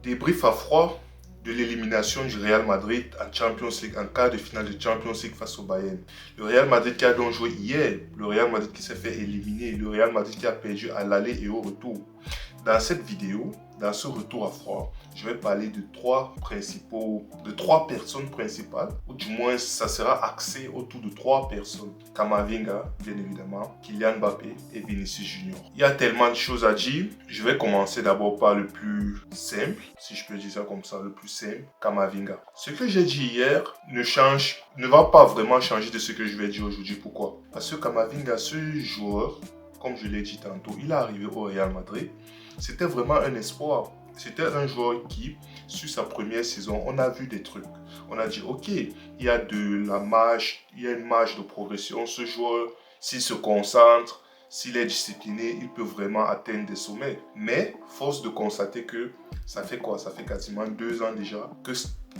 Débrief à froid de l'élimination du Real Madrid en Champions League, en quart de finale de Champions League face au Bayern. Le Real Madrid qui a donc joué hier, le Real Madrid qui s'est fait éliminer, le Real Madrid qui a perdu à l'aller et au retour. Dans cette vidéo, dans ce retour à froid, je vais parler de trois personnes principales, ou du moins ça sera axé autour de trois personnes. Camavinga, bien évidemment, Kylian Mbappé et Vinicius Junior. Il y a tellement de choses à dire. Je vais commencer d'abord par le plus simple, si je peux dire ça comme ça, le plus simple, Camavinga. Ce que j'ai dit hier ne va pas vraiment changer de ce que je vais dire aujourd'hui. Pourquoi? Parce que Camavinga, ce joueur, comme je l'ai dit tantôt, il est arrivé au Real Madrid. C'était vraiment un espoir. C'était un joueur qui, sur sa première saison, on a vu des trucs. On a dit, ok, il y a une marge de progression. Ce joueur, s'il se concentre, s'il est discipliné, il peut vraiment atteindre des sommets. Mais, force de constater que ça fait quoi? Ça fait quasiment 2 ans déjà que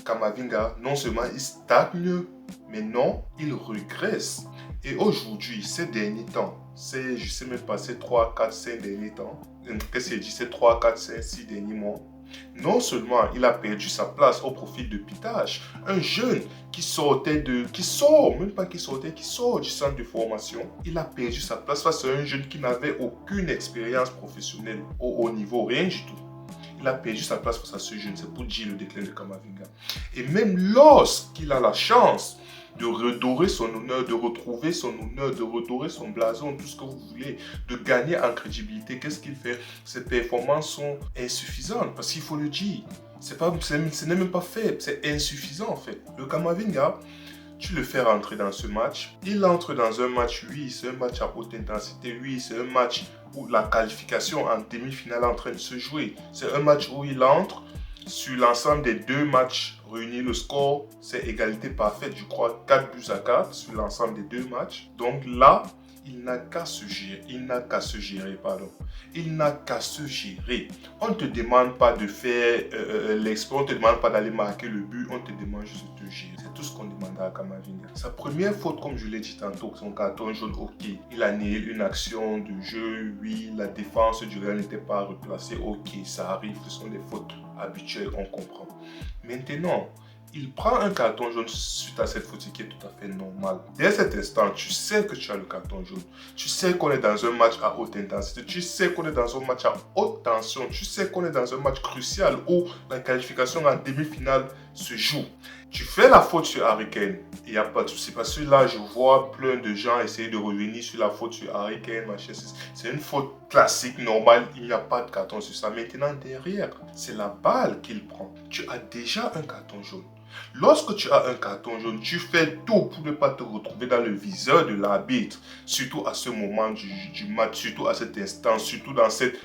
Camavinga, non seulement il stagne, mais non, il régresse. Et aujourd'hui, ces derniers temps, je sais même pas, ces 3, 4, 5 derniers temps, qu'est-ce qu'il dit, ces 3, 4, 5, 6 derniers mois, non seulement il a perdu sa place au profit de Pitache, un jeune qui sort du centre de formation, il a perdu sa place face à un jeune qui n'avait aucune expérience professionnelle au haut niveau, rien du tout. Il a perdu sa place face à ce jeune, c'est pour dire le déclin de Camavinga. Et même lorsqu'il a la chance de redorer son honneur, de retrouver son honneur, de redorer son blason, tout ce que vous voulez, de gagner en crédibilité, qu'est-ce qu'il fait? Ses performances sont insuffisantes, parce qu'il faut le dire. Ce n'est même pas faible, c'est insuffisant en fait. Le Camavinga, tu le fais rentrer dans ce match. Il entre dans un match, oui, c'est un match à haute intensité, oui, c'est un match où la qualification en demi-finale est en train de se jouer. C'est un match où il entre. Sur l'ensemble des 2 matchs réunis, le score, c'est égalité parfaite, je crois, 4-4 sur l'ensemble des 2 matchs. Donc là, il n'a qu'à se gérer. Il n'a qu'à se gérer. On ne te demande pas de faire l'exploit, on ne te demande pas d'aller marquer le but, on te demande juste de te gérer. C'est tout ce qu'on demande à Camavinga. Sa première faute, comme je l'ai dit tantôt, son carton jaune, ok. Il annihile une action de jeu, oui, la défense du Real n'était pas replacée, ok, ça arrive, ce sont des fautes habituelles, on comprend. Maintenant, il prend un carton jaune suite à cette faute qui est tout à fait normale. Dès cet instant, tu sais que tu as le carton jaune. Tu sais qu'on est dans un match à haute intensité. Tu sais qu'on est dans un match à haute tension. Tu sais qu'on est dans un match crucial où la qualification en demi-finale se joue. Tu fais la faute sur Harry Kane. Il n'y a pas de souci. Parce que là, je vois plein de gens essayer de revenir sur la faute sur Harry Kane. C'est une faute classique, normale. Il n'y a pas de carton sur ça. Maintenant, derrière, c'est la balle qu'il prend. Tu as déjà un carton jaune. Lorsque tu as un carton jaune, tu fais tout pour ne pas te retrouver dans le viseur de l'arbitre, surtout à ce moment du match, surtout à cet instant, surtout dans cette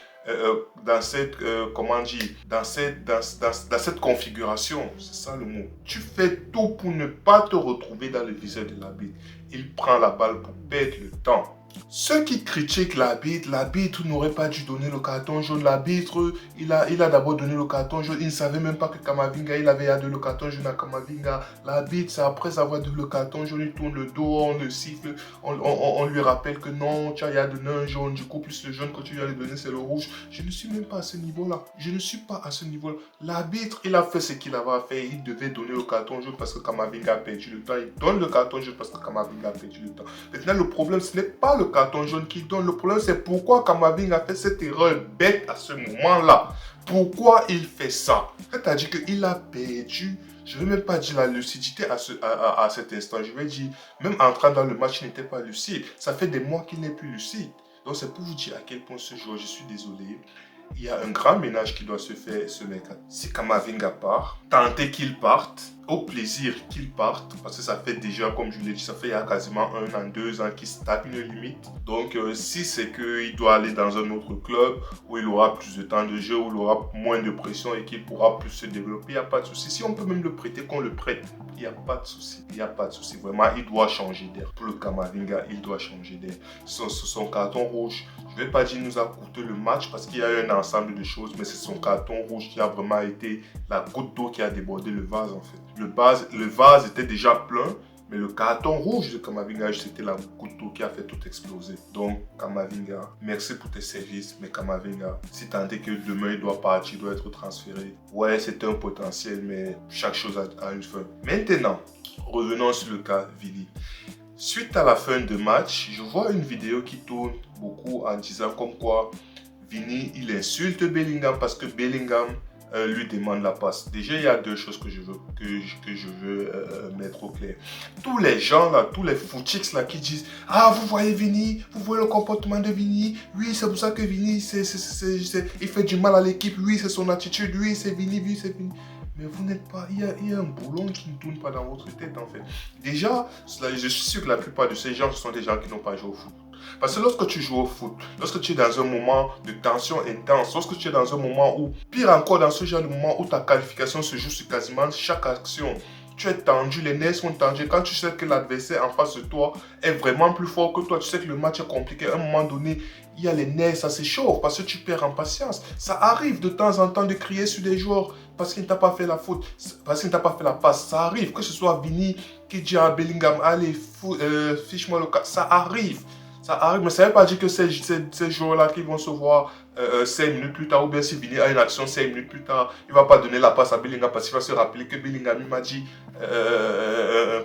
configuration, c'est ça le mot. Tu fais tout pour ne pas te retrouver dans le viseur de l'arbitre. Il prend la balle pour perdre le temps. Ceux qui critiquent l'arbitre n'aurait pas dû donner le carton jaune. L'arbitre, il a d'abord donné le carton jaune. Il ne savait même pas que Camavinga, il avait donné le carton jaune à Camavinga. L'arbitre, c'est après avoir donné le carton jaune, il tourne le dos, on le siffle, on lui rappelle que non, tu as donné un jaune, du coup, plus le jaune que tu lui as donné, c'est le rouge. Je ne suis même pas à ce niveau-là. L'arbitre, il a fait ce qu'il avait à faire. Il devait donner le carton jaune parce que Camavinga a perdu le temps. Il donne le carton jaune parce que Camavinga a perdu le temps. Maintenant, le problème, ce n'est pas le carton jaune qui donne. Le problème, c'est pourquoi Camavinga a fait cette erreur bête à ce moment-là. Pourquoi il fait ça? C'est-à-dire qu'il a perdu, je ne vais même pas dire la lucidité à cet instant. Je vais dire, même entrant dans le match, il n'était pas lucide. Ça fait des mois qu'il n'est plus lucide. Donc, c'est pour vous dire à quel point ce joueur, je suis désolé, il y a un grand ménage qui doit se faire ce mercato. Si Camavinga part, tentez qu'il parte, au plaisir qu'il parte, parce que ça fait déjà, comme je l'ai dit, ça fait il y a quasiment 1 an, 2 ans qu'il stagne une limite. Donc, si c'est qu'il doit aller dans un autre club où il aura plus de temps de jeu, où il aura moins de pression et qu'il pourra plus se développer, il n'y a pas de souci. Si on peut même le prêter, qu'on le prête, il n'y a pas de souci. Il n'y a pas de souci. Vraiment, il doit changer d'air. Pour le Camavinga, il doit changer d'air. Son carton rouge, je ne vais pas dire nous a coûté le match parce qu'il y a eu un ensemble de choses, mais c'est son carton rouge qui a vraiment été la goutte d'eau qui a débordé le vase en fait. Le vase était déjà plein, Mais le carton rouge de Kamavinga, c'était la goutte d'eau qui a fait tout exploser. Donc, Kamavinga, merci pour tes services, mais Kamavinga, si tant est que demain il doit partir, il doit être transféré. Ouais, c'est un potentiel, mais chaque chose a une fin. Maintenant, revenons sur le cas Vini. Suite à la fin de match, je vois une vidéo qui tourne beaucoup en disant comme quoi Vini, il insulte Bellingham parce que Bellingham lui demande la passe. Déjà, il y a deux choses que je veux mettre au clair. Tous les gens là, tous les footix là qui disent « Ah, vous voyez Vini, vous voyez le comportement de Vini. Oui, c'est pour ça que Vini, il fait du mal à l'équipe. Oui, c'est son attitude. Oui, c'est Vini, oui, c'est Vini. » Mais vous n'êtes pas... Il y a un boulon qui ne tourne pas dans votre tête, en fait. Déjà, je suis sûr que la plupart de ces gens, ce sont des gens qui n'ont pas joué au foot. Parce que lorsque tu joues au foot, lorsque tu es dans un moment de tension intense, lorsque tu es dans un moment où, pire encore dans ce genre de moment où ta qualification se joue sur quasiment chaque action, tu es tendu, les nerfs sont tendus. Quand tu sais que l'adversaire en face de toi est vraiment plus fort que toi, tu sais que le match est compliqué. À un moment donné, il y a les nerfs, ça s'échauffe parce que tu perds en patience. Ça arrive de temps en temps de crier sur des joueurs parce qu'il ne t'a pas fait la faute, parce qu'il ne t'a pas fait la passe. Ça arrive, que ce soit Vini qui dit à Bellingham, allez, fiche-moi le cas. Ça arrive. Ça arrive, mais ça ne veut pas dire que ces joueurs-là qui vont se voir 5 minutes plus tard, ou bien si Vini a une action 5 minutes plus tard, il ne va pas donner la passe à Bellingham parce qu'il va se rappeler que Bellingham m'a dit,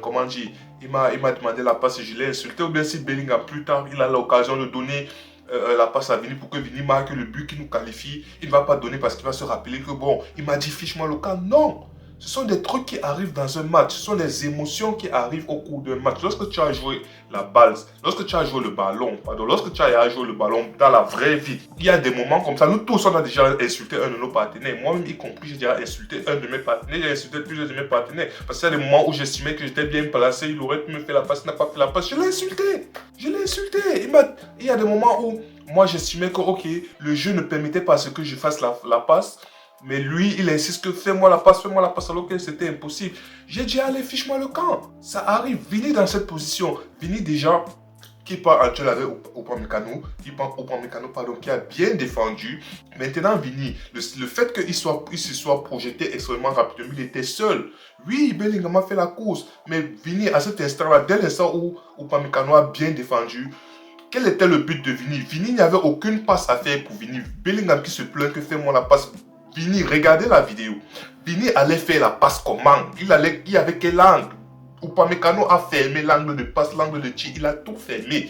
comment dire, il m'a demandé la passe et je l'ai insulté, ou bien si Bellingham plus tard, il a l'occasion de donner la passe à Vini pour que Vini marque le but qui nous qualifie, il ne va pas donner parce qu'il va se rappeler que bon, il m'a dit fiche-moi le cas. Non! Ce sont des trucs qui arrivent dans un match. Ce sont des émotions qui arrivent au cours d'un match. Lorsque tu as joué la balle, lorsque tu as joué le ballon, lorsque tu as joué le ballon dans la vraie vie, il y a des moments comme ça. Nous tous, on a déjà insulté un de nos partenaires. Moi-même, y compris, j'ai déjà insulté un de mes partenaires. J'ai insulté plusieurs de mes partenaires. Parce qu'il y a des moments où j'estimais que j'étais bien placé. Il aurait pu me faire la passe, il n'a pas fait la passe. Je l'ai insulté. Je l'ai insulté. Il y a des moments où moi, j'estimais que, ok, le jeu ne permettait pas ce que je fasse la passe. Mais lui, il insiste que fais-moi la passe, alors que c'était impossible. J'ai dit, allez, fiche-moi le camp. Ça arrive. Vini dans cette position. Vini déjà, qui part en duel avec Upamecano, qui a bien défendu. Maintenant, Vini, le fait qu'il se soit projeté extrêmement rapidement, il était seul. Oui, Bellingham a fait la course. Mais Vini, à cet instant-là, dès l'instant où Upamecano a bien défendu, quel était le but de Vini? Vini n'avait aucune passe à faire pour Vini. Bellingham qui se plaint que fais-moi la passe. Vini, regardez la vidéo. Vini allait faire la passe comment? Il y avait quel angle? Upamecano a fermé l'angle de passe, l'angle de tir, il a tout fermé.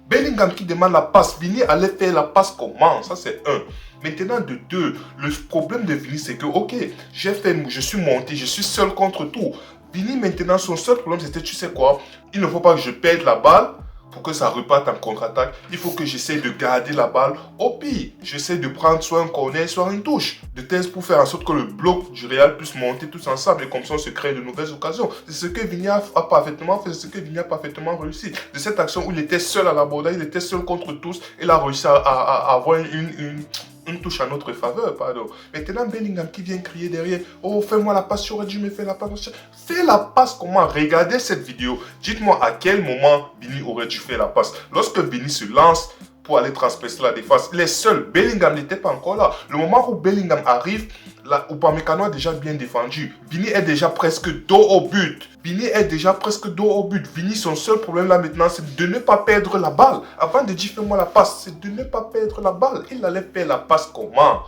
Bellingham qui demande la passe, Vini allait faire la passe comment? Ça c'est un. Maintenant de deux, le problème de Vini c'est que ok, je suis monté, je suis seul contre tout. Vini maintenant son seul problème c'était tu sais quoi? Il ne faut pas que je perde la balle. Pour que ça reparte en contre-attaque, il faut que j'essaie de garder la balle. Au pire, j'essaie de prendre soit un corner, soit une touche. De test pour faire en sorte que le bloc du Real puisse monter tous ensemble et comme ça on se crée de nouvelles occasions. C'est ce que Vini a parfaitement fait, c'est ce que Vini a parfaitement réussi. De cette action où il était seul à l'abordage, il était seul contre tous, il a réussi à avoir une touche à notre faveur, pardon. Maintenant, Bellingham qui vient crier derrière, oh, fais-moi la passe, j'aurais dû me faire la passe. Fais la passe comment? Regardez cette vidéo. Dites-moi à quel moment Vini aurait dû faire la passe. Lorsque Vini se lance pour aller transpercer la défense, il est seul. Bellingham n'était pas encore là. Le moment où Bellingham arrive, Upamecano a déjà bien défendu. Vini est déjà presque dos au but. Vini est déjà presque dos au but. Vini, son seul problème là maintenant, c'est de ne pas perdre la balle. Avant de dire fais-moi la passe, c'est de ne pas perdre la balle. Il allait faire la passe comment?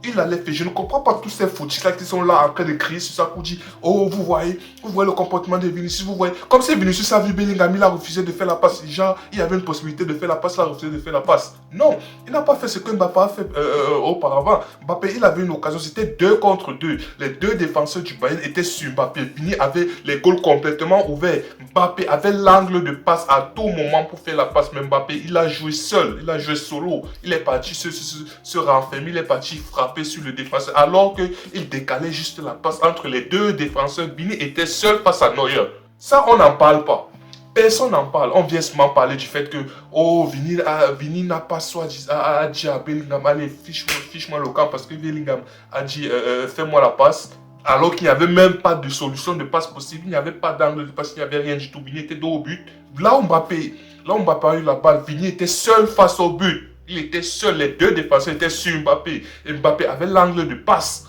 Il allait faire. Je ne comprends pas tous ces foutus là qui sont là en train de crier sur ça pour dire oh, vous voyez le comportement de Vinicius, vous voyez. Comme si Vinicius a vu Bellingham, il a refusé de faire la passe. Genre, il y avait une possibilité de faire la passe, il a refusé de faire la passe. Non, il n'a pas fait ce que Mbappé a fait auparavant. Mbappé, il avait une occasion, c'était 2 contre 2. Les deux défenseurs du Bayern étaient sur Mbappé. Vini avait les goals complètement ouverts. Mbappé avait l'angle de passe à tout moment pour faire la passe. Mais Mbappé, il a joué seul, il a joué solo. Il est parti se renfermer, il est parti frapper sur le défenseur alors qu'il décalait juste la passe entre les deux défenseurs. Vini était seul face à Neuer. Ça, on n'en parle pas. Personne n'en parle. On vient seulement parler du fait que oh, Vini n'a pas a dit à Bellingham, allez, fiche-moi le camp parce que Bellingham a dit fais-moi la passe. Alors qu'il n'y avait même pas de solution de passe possible, il n'y avait pas d'angle de passe, il n'y avait rien du tout. Vini était dos au but. Là où Mbappé a eu la balle, Vini était seul face au but. Il était seul, les deux défenseurs étaient sur Mbappé. Et Mbappé avait l'angle de passe.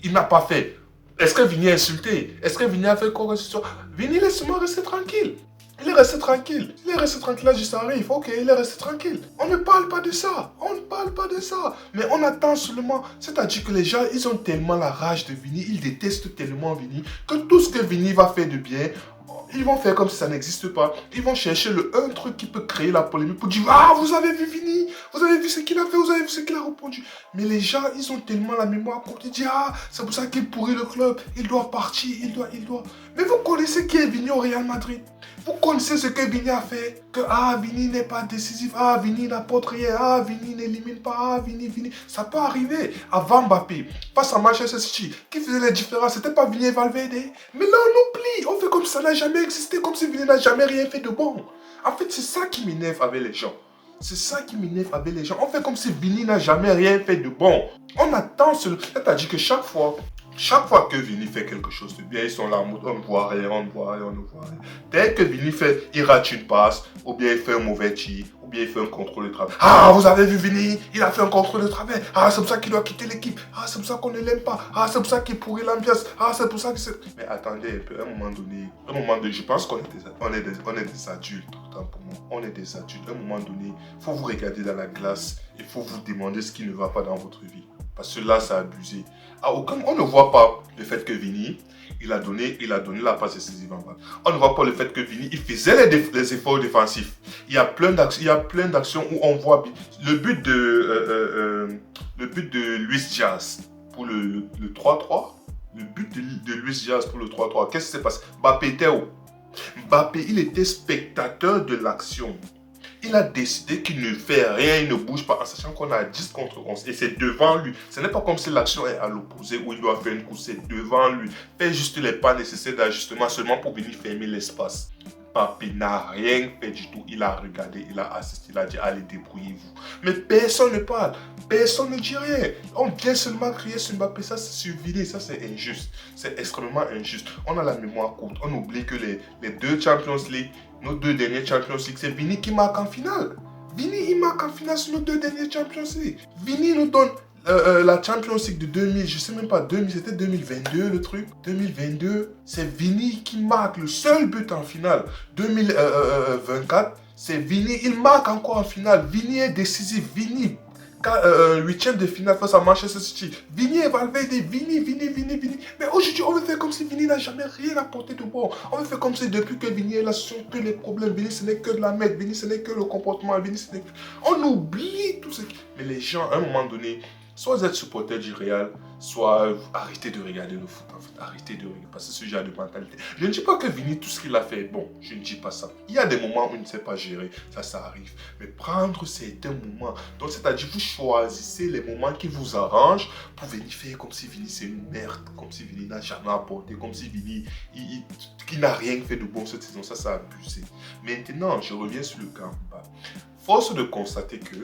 Il n'a pas fait. Est-ce que Vini a insulté? Est-ce que Vini a fait quoi que ce soit? Vini, laisse-moi rester tranquille. Il est resté tranquille. Il est resté tranquille, là, juste arrive. Ok, il est resté tranquille. On ne parle pas de ça. On ne parle pas de ça. Mais on attend seulement. C'est-à-dire que les gens, ils ont tellement la rage de Vini, ils détestent tellement Vini, que tout ce que Vini va faire de bien, ils vont faire comme si ça n'existe pas. Ils vont chercher un truc qui peut créer la polémique pour dire: ah, vous avez vu Vini, vous avez vu ce qu'il a fait, vous avez vu ce qu'il a répondu. Mais les gens, ils ont tellement la mémoire pour te dire: ah, c'est pour ça qu'il pourrit le club, il doit partir, il doit. Mais vous connaissez qui est Vini au Real Madrid? Vous connaissez ce que Vini a fait? Que Vini n'est pas décisif, Vini n'apporte rien, Vini n'élimine pas, Vini. Ça peut arriver. Avant Mbappé, face à Manchester City, qui faisait les différences? C'était pas Vini et Valverde. Mais là, on oublie. On fait comme ça n'a jamais existé, comme si Vini n'a jamais rien fait de bon. En fait, c'est ça qui m'énerve avec les gens. C'est ça qui m'énerve avec les gens. On fait comme si Vini n'a jamais rien fait de bon. On attend c'est-à-dire que chaque fois que Vini fait quelque chose de bien, ils sont là en mode: on ne voit rien, on ne voit rien. Dès que Vini il rate une passe, ou bien il fait un mauvais tir, ou bien il fait un contrôle de travail. Ah, vous avez vu Vini, il a fait un contrôle de travail. Ah, c'est pour ça qu'il doit quitter l'équipe. Ah, c'est pour ça qu'on ne l'aime pas. Ah, c'est pour ça qu'il pourrit l'ambiance. Ah, c'est pour ça que c'est... Mais attendez un peu, à un moment donné, je pense qu'on est des adultes, autant pour moi. On est des adultes. À un moment donné, il faut vous regarder dans la glace, il faut vous demander ce qui ne va pas dans votre vie. Parce que là, c'est abusé. On ne voit pas le fait que Vini, il a donné la passe décisive en bas. On ne voit pas le fait que Vini, il faisait les efforts défensifs. Il y a plein d'actions où on voit le but de Luis Diaz pour le 3-3. Le but de Luis Diaz pour le 3-3. Qu'est-ce qui s'est passé? Mbappé était où? Mbappé, il était spectateur de l'action. Il a décidé qu'il ne fait rien, il ne bouge pas, en sachant qu'on a 10 contre 11. Et c'est devant lui. Ce n'est pas comme si l'action est à l'opposé où il doit faire une course. C'est devant lui. Fait juste les pas nécessaires d'ajustement seulement pour venir fermer l'espace. Mbappé n'a rien fait du tout. Il a regardé, il a assisté, il a dit: allez, débrouillez-vous. Mais personne ne parle. Personne ne dit rien. On vient seulement crier sur Mbappé. Ça, c'est sur Vini. Ça, c'est injuste. C'est extrêmement injuste. On a la mémoire courte. On oublie que les deux Champions League, nos deux derniers Champions League, c'est Vini qui marque en finale. Vini, il marque en finale sur nos deux derniers Champions League. Vini nous donne la Champions League de 2000, je sais même pas, c'était 2022 le truc. 2022, c'est Vini qui marque le seul but en finale. 2024, c'est Vini, il marque encore en finale. Vini est décisif. Vini, huitième de finale face à Manchester City. Vini et Valverde, Vini. Mais aujourd'hui, on veut faire comme si Vini n'a jamais rien apporté de bon. On veut faire comme si depuis que Vini est là, ce sont que les problèmes. Vini, ce n'est que de la merde. Vini, ce n'est que le comportement. Vini, ce n'est que... On oublie tout ce qui... Mais les gens, à un moment donné, soit vous êtes supporter du Real, soit arrêtez de regarder le foot, en fait. Arrêtez de regarder, parce que ce genre de mentalité. Je ne dis pas que Vini, tout ce qu'il a fait est bon. Je ne dis pas ça. Il y a des moments où il ne sait pas gérer. Ça arrive. Mais prendre certains moments. Donc, c'est-à-dire, vous choisissez les moments qui vous arrangent pour venir faire comme si Vini, c'est une merde. Comme si Vini n'a jamais apporté. Comme si Vini, il n'a rien fait de bon cette saison. Ça a abusé. Maintenant, je reviens sur le camp. Force de constater que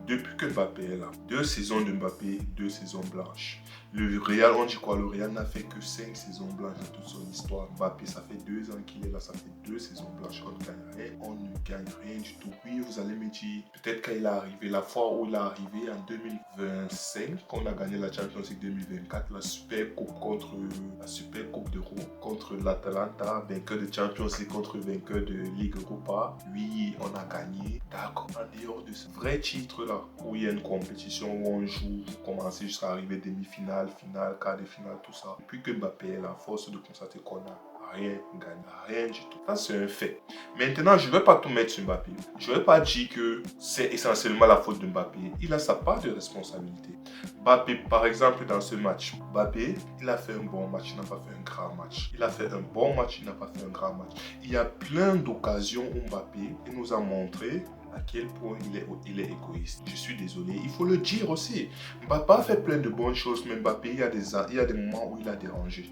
depuis que Mbappé est là, 2 saisons de Mbappé, 2 saisons blanches. Le Real, on dit quoi? Le Real n'a fait que 5 saisons blanches dans toute son histoire. Mbappé, ça fait 2 ans qu'il est là, ça fait 2 saisons blanches. On ne gagne rien, on ne gagne rien du tout. Oui, vous allez me dire, peut-être quand il est arrivé, la fois où il est arrivé en 2025, qu'on a gagné la Champions League 2024, la Super Coupe d'Euro contre l'Atalanta, vainqueur de Champions League contre vainqueur de Ligue Europa. Oui, on a gagné. D'accord. En dehors de ce vrai titre là, où il y a une compétition où on joue, vous commencez jusqu'à arriver demi-finale, finale, quart de finale, tout ça. Depuis que Mbappé est là, force de constater qu'on a rien gagné, rien du tout. Ça, c'est un fait. Maintenant, je ne vais pas tout mettre sur Mbappé. Je ne vais pas dire que c'est essentiellement la faute de Mbappé. Il a sa part de responsabilité. Mbappé, par exemple, dans ce match, Mbappé, il a fait un bon match, il n'a pas fait un grand match. Il a fait un bon match, il n'a pas fait un grand match. Il y a plein d'occasions où Mbappé nous a montré à quel point il est égoïste. Je suis désolé, il faut le dire aussi. Mbappé a fait plein de bonnes choses, mais Mbappé, il y a des moments où il a dérangé.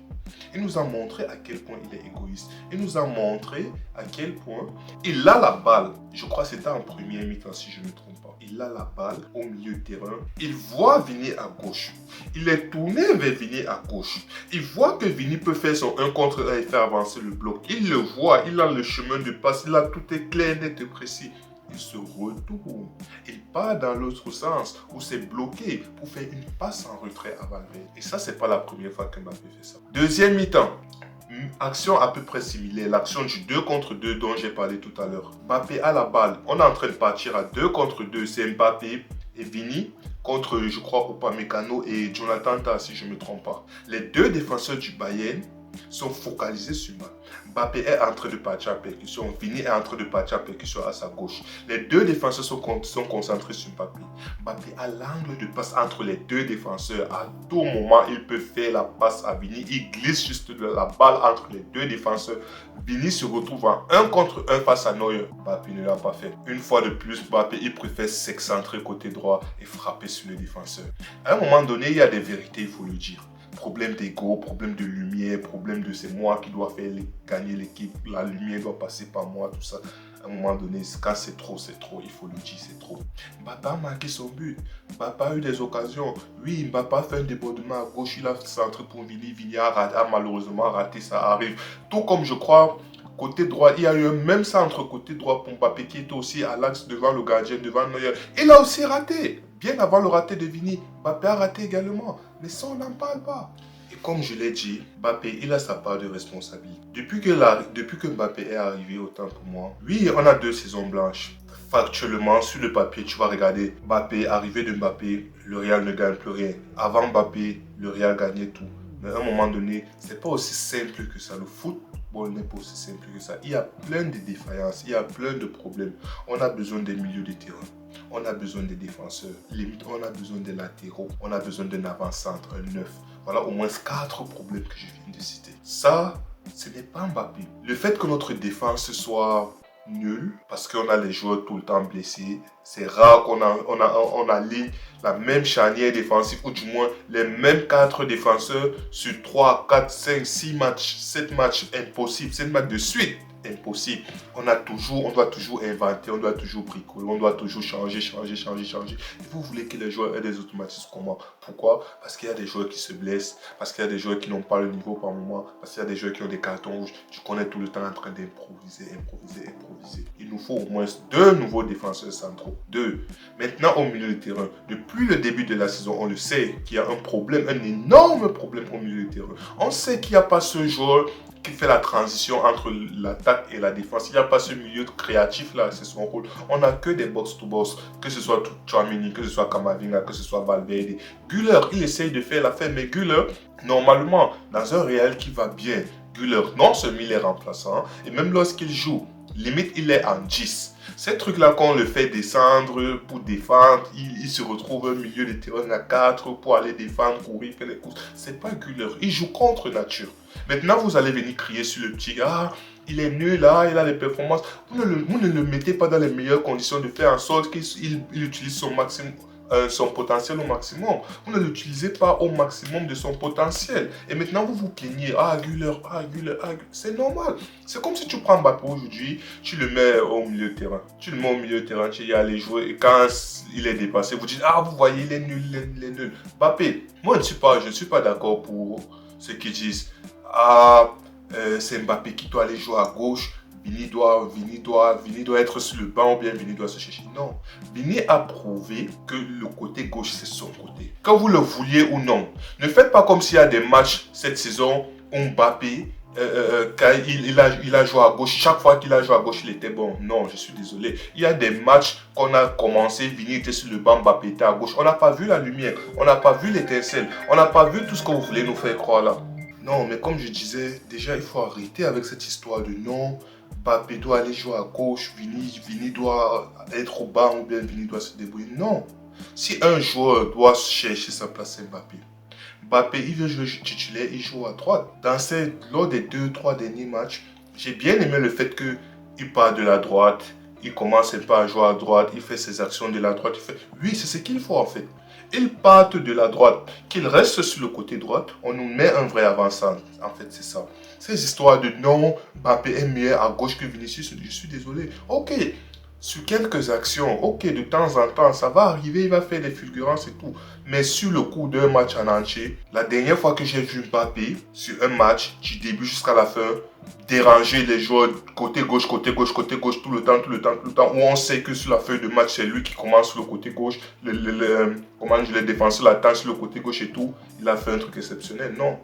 Il nous a montré à quel point il est égoïste. Il nous a montré à quel point il a la balle. Je crois que c'était en première mi-temps, si je ne me trompe pas. Il a la balle au milieu de terrain. Il voit Vini à gauche. Il est tourné vers Vini à gauche. Il voit que Vini peut faire son 1 contre 1 et faire avancer le bloc. Il le voit, il a le chemin de passe. Il a tout est clair, net et précis. il se retourne. Il part dans l'autre sens où c'est bloqué pour faire une passe en retrait à Valverde. Et ça, c'est pas la première fois que Mbappé fait ça. Deuxième mi-temps. Action à peu près similaire, l'action du 2 contre 2 dont j'ai parlé tout à l'heure. Mbappé a la balle, on est en train de partir à 2 contre 2, c'est Mbappé et Vini contre, je crois, Upamecano et Jonathan Tah, si je ne me trompe pas. Les deux défenseurs du Bayern sont focalisés sur Mbappé. Mbappé est en train de partir à percussion, Vini est en train de partir à percussion à sa gauche. Les deux défenseurs sont concentrés sur Mbappé. Mbappé a l'angle de passe entre les deux défenseurs. À tout moment, il peut faire la passe à Vini. Il glisse juste la balle entre les deux défenseurs. Vini se retrouve en 1 contre 1 face à Neuer. Mbappé ne l'a pas fait. Une fois de plus, Mbappé, il préfère s'excentrer côté droit et frapper sur les défenseurs. À un moment donné, il y a des vérités, il faut le dire. Problème d'ego, problème de lumière, problème de c'est moi qui dois faire gagner l'équipe, la lumière doit passer par moi, tout ça. À un moment donné, quand c'est trop, il faut le dire, c'est trop. Mbappé a marqué son but, Mbappé a eu des occasions. Oui, Mbappé a fait un débordement à gauche, il a centré pour Vini, Vini a malheureusement raté, ça arrive. Tout comme je crois, côté droit, il y a eu un même centre côté droit pour Mbappé qui était aussi à l'axe devant le gardien, devant Neuer. Il a aussi raté. Bien avant le raté de Vini, Mbappé a raté également. Mais ça, on n'en parle pas. Et comme je l'ai dit, Mbappé, il a sa part de responsabilité. Depuis que Mbappé est arrivé, autant pour moi, oui, on a 2 saisons blanches. Factuellement, sur le papier, tu vas regarder Mbappé, arrivé de Mbappé, le Real ne gagne plus rien. Avant Mbappé, le Real gagnait tout. Mais à un moment donné, c'est pas aussi simple que ça. Le football n'est pas aussi simple que ça. Il y a plein de défaillances, il y a plein de problèmes. On a besoin des milieux de terrain. On a besoin des défenseurs. Limite, on a besoin des latéraux. On a besoin d'un avant-centre, un neuf. Voilà au moins 4 problèmes que je viens de citer. Ça, ce n'est pas Mbappé. Le fait que notre défense soit nulle, parce qu'on a les joueurs tout le temps blessés, c'est rare qu'on aligne la même charnière défensive, ou du moins les mêmes 4 défenseurs sur 3, 4, 5, 6 matchs, 7 matchs, impossible, 7 matchs de suite. Impossible. On doit toujours inventer, on doit toujours bricoler, on doit toujours changer. Et vous voulez que les joueurs aient des automatismes comment? Pourquoi? Parce qu'il y a des joueurs qui se blessent, parce qu'il y a des joueurs qui n'ont pas le niveau par moment, parce qu'il y a des joueurs qui ont des cartons rouges. Tu connais tout le temps en train d'improviser. Il nous faut au moins 2 nouveaux défenseurs centraux. 2. Maintenant au milieu de terrain, depuis le début de la saison, on le sait qu'il y a un problème, un énorme problème au milieu de terrain. On sait qu'il n'y a pas ce joueur qui fait la transition entre l'attaque et la défense. Il n'y a pas ce milieu créatif là, c'est son rôle. On n'a que des box-to-box, que ce soit Tchouaméni, que ce soit Camavinga, que ce soit Valverde. Güler, il essaye de faire l'affaire, mais Güler, normalement, dans un Real qui va bien, Güler, non seulement il est remplaçant, et même lorsqu'il joue, limite il est en 10. Ces trucs-là, quand on le fait descendre pour défendre, il se retrouve au milieu de terrain à 4 pour aller défendre, courir, faire les courses. C'est pas Güler. Il joue contre nature. Maintenant, vous allez venir crier sur le petit gars. Il est nul là, il a les performances. Vous ne le mettez pas dans les meilleures conditions de faire en sorte qu'il utilise son maximum. Son potentiel au maximum. Vous ne l'utilisez pas au maximum de son potentiel. Et maintenant, vous vous plaignez. Ah, Güler. C'est normal. C'est comme si tu prends Mbappé aujourd'hui, tu le mets au milieu de terrain. Tu le mets au milieu de terrain, tu y as les joueurs. Et quand il est dépassé, vous dites, ah, vous voyez, il est nul. Mbappé, moi, je ne suis pas d'accord pour ceux qui disent, ah, c'est Mbappé qui doit aller jouer à gauche. Vini doit être sur le banc ou bien Vini doit se chercher. Non. Vini a prouvé que le côté gauche, c'est son côté. Que vous le vouliez ou non. Ne faites pas comme s'il y a des matchs cette saison où Mbappé, quand il a joué à gauche, chaque fois qu'il a joué à gauche, il était bon. Non, je suis désolé. Il y a des matchs qu'on a commencé, Vini était sur le banc, Mbappé était à gauche. On n'a pas vu la lumière, on n'a pas vu l'étincelle, on n'a pas vu tout ce que vous voulez nous faire croire là. Non, mais comme je disais, déjà, il faut arrêter avec cette histoire de non. Mbappé doit aller jouer à gauche, Vini doit être au banc ou bien Vini doit se débrouiller. Non. Si un joueur doit chercher sa place, c'est Mbappé. Mbappé, il veut jouer titulaire, il joue à droite. Lors des 2-3 derniers matchs, j'ai bien aimé le fait qu'il part de la droite, il commence pas à jouer à droite, il fait ses actions de la droite. Oui, c'est ce qu'il faut en fait. Il part de la droite, qu'il reste sur le côté droit, on nous met un vrai avant-centre. En fait, c'est ça. Ces histoires de non, Mbappé est meilleur à gauche que Vinicius, je suis désolé. Ok, Sur quelques actions, ok, de temps en temps, ça va arriver, il va faire des fulgurances et tout. Mais sur le cours d'un match en entier, la dernière fois que j'ai vu Mbappé, sur un match, du début jusqu'à la fin, déranger les joueurs côté gauche, côté gauche, côté gauche, tout le temps, tout le temps, tout le temps, où on sait que sur la feuille de match, c'est lui qui commence sur le côté gauche, les défenseurs l'attendent sur le côté gauche et tout, il a fait un truc exceptionnel. Non.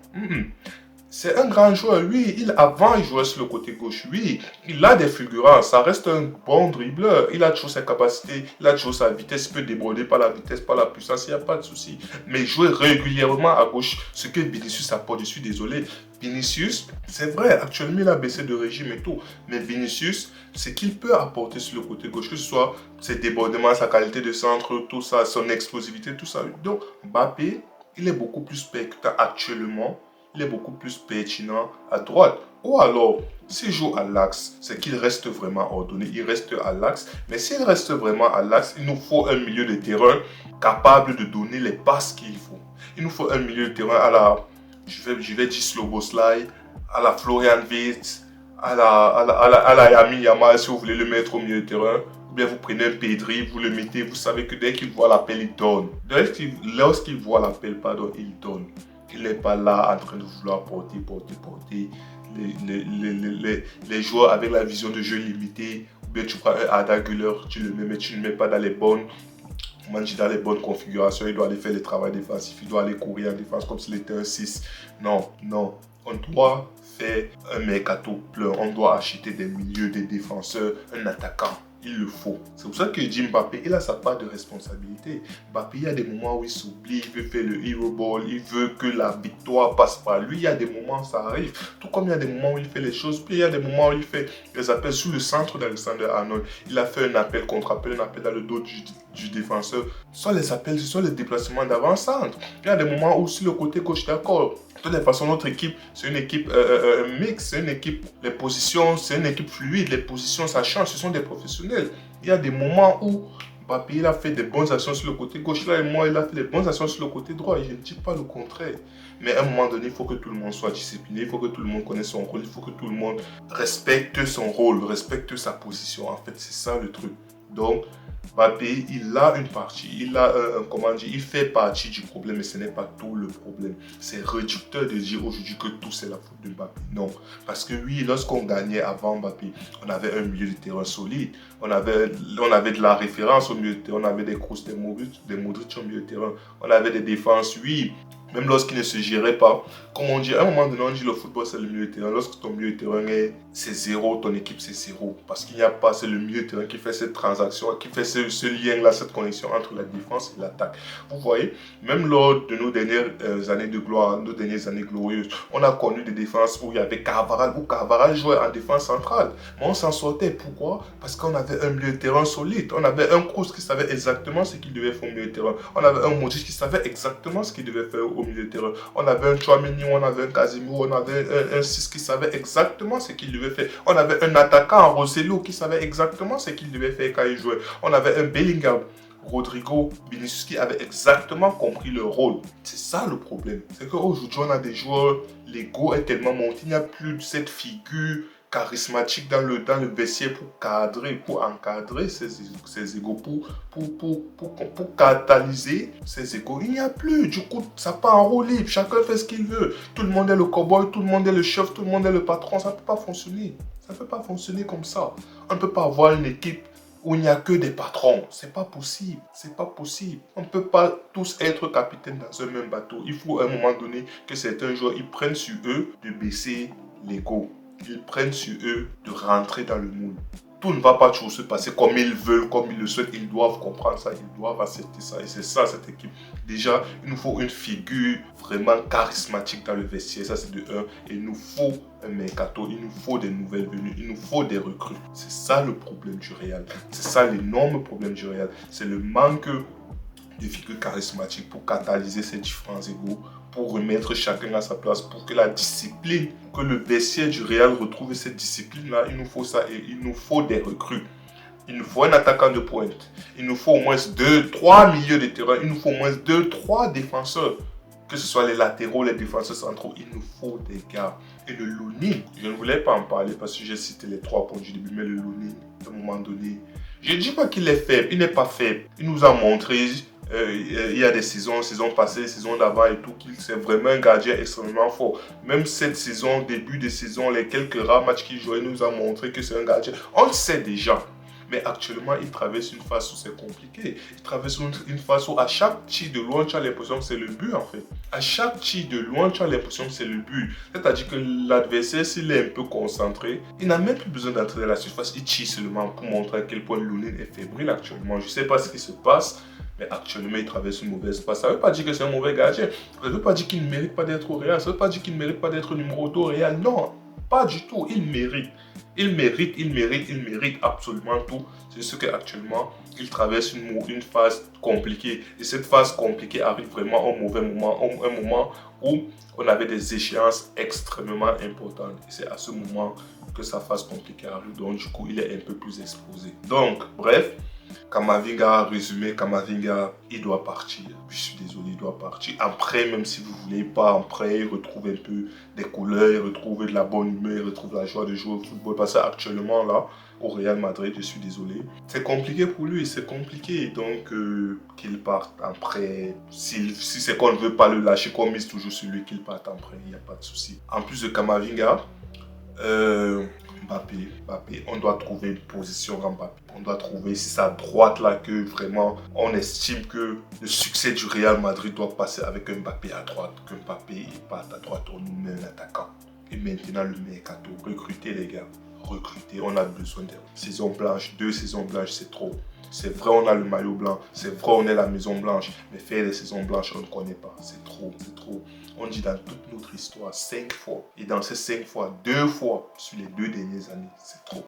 C'est un grand joueur, oui, avant il jouait sur le côté gauche, oui, il a des fulgurances, ça reste un bon dribbleur, il a toujours ses capacités, il a toujours sa vitesse, il peut déborder par la vitesse, par la puissance, il n'y a pas de souci. Mais jouer régulièrement à gauche, ce que Vinicius apporte, je suis désolé, Vinicius, c'est vrai, actuellement il a baissé de régime et tout, mais Vinicius, ce qu'il peut apporter sur le côté gauche, que ce soit ses débordements, sa qualité de centre, tout ça, son explosivité, tout ça. Donc Mbappé, il est beaucoup plus percutant actuellement. Il est beaucoup plus pertinent à droite. Ou alors, s'il joue à l'axe, c'est qu'il reste vraiment ordonné. Il reste à l'axe. Mais s'il reste vraiment à l'axe, il nous faut un milieu de terrain capable de donner les passes qu'il faut. Il nous faut un milieu de terrain à la, je vais dire Szoboszlai, à la Florian Wirtz, à la Lamine Yamal, si vous voulez le mettre au milieu de terrain. Ou bien vous prenez un Pedri, vous le mettez, vous savez que dès qu'il voit l'appel, il donne. Lorsqu'il voit l'appel, pardon, il donne. Il n'est pas là en train de vouloir porter les joueurs avec la vision de jeu limitée. Ou bien tu prends un Arda Güler, tu le mets, mais tu ne le mets pas dans les bonnes configurations. Il doit aller faire le travail défensif, il doit aller courir en défense comme s'il était un 6. Non, non. On doit faire un mercato plein. On doit acheter des milieux, des défenseurs, un attaquant. Il le faut. C'est pour ça que je dis Mbappé, il a sa part de responsabilité. Mbappé, il y a des moments où il s'oublie, il veut faire le hero ball, il veut que la victoire passe par lui. Il y a des moments où ça arrive. Tout comme il y a des moments où il fait les choses, puis il y a des moments où il fait les appels sous le centre d'Alexander Arnold. Il a fait un appel contre-appel, un appel dans le dos du défenseur. Soit les appels, soit les déplacements d'avant-centre. Il y a des moments où sur le côté gauche, d'accord. De toute façon, notre équipe, c'est une équipe mixte, c'est une équipe, les positions, c'est une équipe fluide, les positions, ça change, ce sont des professionnels. Il y a des moments où Mbappé, il a fait des bonnes actions sur le côté gauche, là, et moi, il a fait des bonnes actions sur le côté droit, et je ne dis pas le contraire. Mais à un moment donné, il faut que tout le monde soit discipliné, il faut que tout le monde connaisse son rôle, il faut que tout le monde respecte son rôle, respecte sa position. En fait, c'est ça le truc. Donc, Mbappé, il a une partie, il fait partie du problème, mais ce n'est pas tout le problème. C'est réducteur de dire aujourd'hui que tout c'est la faute de Mbappé. Non, parce que oui, lorsqu'on gagnait avant Mbappé, on avait un milieu de terrain solide, on avait de la référence au milieu de terrain, on avait des Kroos, des Modric au milieu de terrain, on avait des défenses, oui. Même lorsqu'il ne se gérait pas, comme on dit, à un moment donné, on dit le football c'est le milieu de terrain. Lorsque ton milieu de terrain c'est zéro, ton équipe c'est zéro. Parce qu'il n'y a pas, c'est le milieu de terrain qui fait cette transaction, qui fait ce lien-là, cette connexion entre la défense et l'attaque. Vous voyez, même lors de nos dernières années de gloire, nos dernières années glorieuses, on a connu des défenses où il y avait Carvajal, où Carvajal jouait en défense centrale. Mais on s'en sortait. Pourquoi? Parce qu'on avait un milieu de terrain solide. On avait un Kroos qui savait exactement ce qu'il devait faire au milieu de terrain. On avait un Modric qui savait exactement ce qu'il devait faire au milieu de terrain. On avait un Tchouaméni, on avait un Casemiro, on avait un 6 qui savait exactement ce qu'il devait faire. On avait un attaquant, Rosselló, qui savait exactement ce qu'il devait faire quand il jouait. On avait un Bellingham, Rodrigo, Vinicius qui avait exactement compris le rôle. C'est ça le problème. C'est qu'aujourd'hui, on a des joueurs, l'ego est tellement monté, il n'y a plus de cette figure charismatique dans le vestiaire pour encadrer ces égos, pour catalyser ces égos. Il n'y a plus. Du coup, ça part en roue libre. Chacun fait ce qu'il veut. Tout le monde est le cowboy, tout le monde est le chef, tout le monde est le patron. Ça ne peut pas fonctionner. Ça ne peut pas fonctionner comme ça. On ne peut pas avoir une équipe où il n'y a que des patrons. C'est pas possible. C'est pas possible. On ne peut pas tous être capitaines dans un même bateau. Il faut à un moment donné que certains joueurs ils prennent sur eux de baisser l'ego. Ils prennent sur eux de rentrer dans le moule. Tout ne va pas toujours se passer comme ils veulent, comme ils le souhaitent. Ils doivent comprendre ça, ils doivent accepter ça. Et c'est ça, cette équipe. Déjà, il nous faut une figure vraiment charismatique dans le vestiaire. Ça, c'est de 1. Et il nous faut un mercato, il nous faut des nouvelles venues, il nous faut des recrues. C'est ça le problème du Real. C'est ça l'énorme problème du Real. C'est le manque de figures charismatiques pour catalyser ces différents égos, pour remettre chacun à sa place, pour que la discipline, que le vestiaire du Real retrouve cette discipline-là. Il nous faut ça et il nous faut des recrues. Il nous faut un attaquant de pointe. Il nous faut au moins 2-3 milieux de terrain. Il nous faut au moins 2-3 défenseurs. Que ce soit les latéraux, les défenseurs centraux, il nous faut des gars. Et le Lunin, je ne voulais pas en parler parce que j'ai cité les 3 points du début, mais le Lunin, à un moment donné, Je ne dis pas qu'il est faible, il n'est pas faible. Il nous a montré, il y a des saisons passées, saisons d'avant et tout, qu'il c'est vraiment un gardien extrêmement fort. Même cette saison, début de saison, les quelques rares matchs qu'il jouait, il nous a montré que c'est un gardien. On le sait déjà. Mais actuellement, il traverse une phase où c'est compliqué. Il traverse une phase où à chaque tir de loin, tu as l'impression que c'est le but en fait. À chaque tir de loin, tu as l'impression que c'est le but. C'est-à-dire que l'adversaire, s'il est un peu concentré, il n'a même plus besoin d'entrer dans la surface. Il tire seulement pour montrer à quel point Lounine est fébrile actuellement. Je ne sais pas ce qui se passe. Mais actuellement, il traverse une mauvaise passe. Ça ne veut pas dire que c'est un mauvais gardien. Ça ne veut pas dire qu'il ne mérite pas d'être au Real. Ça ne veut pas dire qu'il ne mérite pas d'être numéro 2 au Real. Non, pas du tout. Il mérite. Il mérite absolument tout. C'est ce qu'actuellement, il traverse une phase compliquée. Et cette phase compliquée arrive vraiment au mauvais moment. Un moment où on avait des échéances extrêmement importantes. Et c'est à ce moment que sa phase compliquée arrive. Donc, du coup, il est un peu plus exposé. Donc, bref. Camavinga, résumé, Camavinga, il doit partir. Je suis désolé, il doit partir. Après, même si vous ne voulez pas, après, il retrouve un peu des couleurs, il retrouve de la bonne humeur, il retrouve la joie de jouer au football. Parce qu'actuellement, là, au Real Madrid, je suis désolé. C'est compliqué pour lui, c'est compliqué. Donc, qu'il parte après. Si c'est qu'on ne veut pas le lâcher, qu'on mise toujours sur lui, qu'il parte après, il n'y a pas de souci. En plus de Camavinga, Mbappé, on doit trouver une position à Mbappé. On doit trouver, si c'est à droite là que vraiment on estime que le succès du Real Madrid doit passer avec un Mbappé à droite. Que Mbappé il parte à droite, on nous met un attaquant. Et maintenant le mercato, recrutez les gars. Recruter, on a besoin de saison blanche, 2 saisons blanches, c'est trop. C'est vrai, on a le maillot blanc, c'est vrai, on est la maison blanche, mais faire des saisons blanches, on ne connaît pas. C'est trop, c'est trop. On dit dans toute notre histoire 5 fois, et dans ces 5 fois, 2 fois sur les 2 dernières années, c'est trop.